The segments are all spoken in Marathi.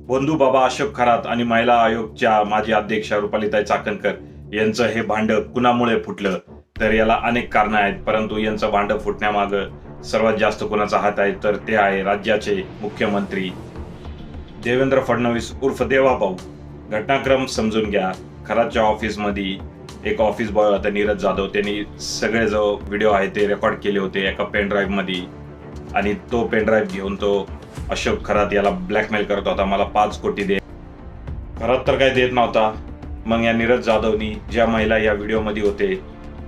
बंधू बाबा अशोक खरात आणि महिला आयोगच्या माजी अध्यक्षा रुपालीताई चाकणकर यांचं हे भांडं कुणामुळे फुटलं, तर याला अनेक कारणं आहेत. परंतु यांचं भांडं फुटण्यामागं सर्वात जास्त कोणाचा हात आहे, तर ते आहे राज्याचे मुख्यमंत्री देवेंद्र फडणवीस उर्फ देवाभाऊ. घटनाक्रम समजून घ्या. खरातच्या ऑफिसमध्ये एक ऑफिस बॉय होता नीरज जाधव. त्यांनी सगळे जो व्हिडिओ आहे ते रेकॉर्ड केले होते एका पेनड्राईव्ह मध्ये, आणि तो पेनड्राईव्ह घेऊन तो अशोक खरात याला ब्लॅकमेल करत होता, मला 5 कोटी दे. खरात तर काही देत नव्हता. मग या नीरज जाधवनी ज्या महिला या व्हिडिओमध्ये होते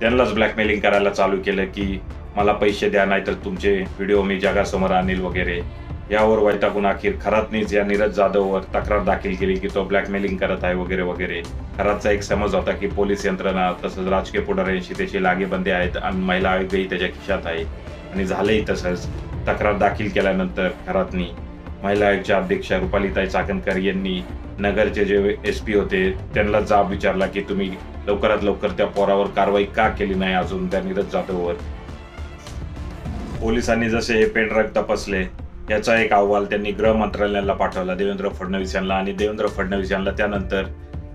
त्यांनाच ब्लॅकमेलिंग करायला चालू केलं की मला पैसे द्या, नाहीतर तुमचे व्हिडिओ मी जगासमोर आणील वगैरे. यावर वैतागून अखेर खरातनीच या नीरज जाधववर तक्रार दाखल केली की तो ब्लॅकमेलिंग करत आहे वगैरे वगैरे. खरातचा एक समज होता की पोलीस यंत्रणा तसंच राजकीय पुढाऱ्यांशी त्याची लागेबंदी आहेत आणि महिला आयोगही त्याच्या खिशात आहे, आणि झालंही तसंच. तक्रार दाखल केल्यानंतर खरातनी महिला आयोगच्या अध्यक्षा रुपालीताई चाकणकर यांनी नगरचे जे SP होते त्यांना जाब विचारला की तुम्ही लवकरात लवकर त्या पोरावर कारवाई का केली नाही अजून त्या नीरज जाधववर. पोलिसांनी जसे हे पेनड्राईव्ह तपासले याचा एक अहवाल त्यांनी गृह मंत्रालयाला पाठवला देवेंद्र फडणवीस यांना, आणि देवेंद्र फडणवीस यांना त्यानंतर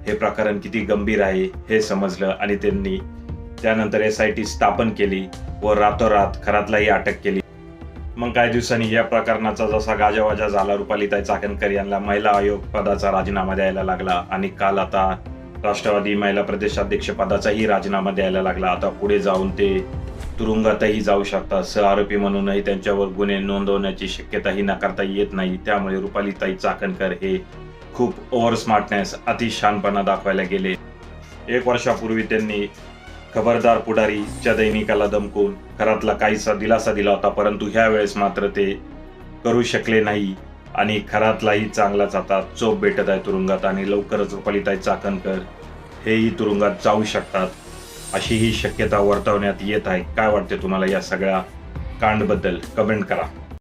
हे प्रकरण किती गंभीर आहे हे समजलं, आणि त्यांनी त्यानंतर SIT स्थापन केली व रातोरात खरातलाही अटक केली. मग काही दिवसांनी या प्रकरणाचा जसा गाजावाजा झाला, रुपालीताई चाकणकर यांना महिला आयोग पदाचा राजीनामा द्यायला लागला, आणि काल आता राष्ट्रवादी महिला प्रदेशाध्यक्ष पदाचाही राजीनामा द्यायला लागला. आता पुढे जाऊन ते तुरुंगातही जाऊ शकतात. सहआरोपी म्हणूनही त्यांच्यावर गुन्हे नोंदवण्याची शक्यताही नाकारता येत नाही. त्यामुळे रुपालीताई चाकणकर हे खूप ओव्हर स्मार्टनेस, अतिशहाणपणा दाखवायला गेले. 1 वर्षापूर्वी त्यांनी खबरदार पुढारीच्या दैनिकाला धमकून खरातला काहीसा दिलासा दिला होता, परंतु ह्या वेळेस मात्र ते करू शकले नाही, आणि खरातलाही चांगलाच आता चोप भेटत आहे तुरुंगात, आणि लवकरच रुपालीताई चाकणकर हेही तुरुंगात जाऊ शकतात अशी ही शक्यता वर्तवण्यात येत आहे. काय वाटते तुम्हाला या सगळ्या कांडबद्दल? कमेंट करा.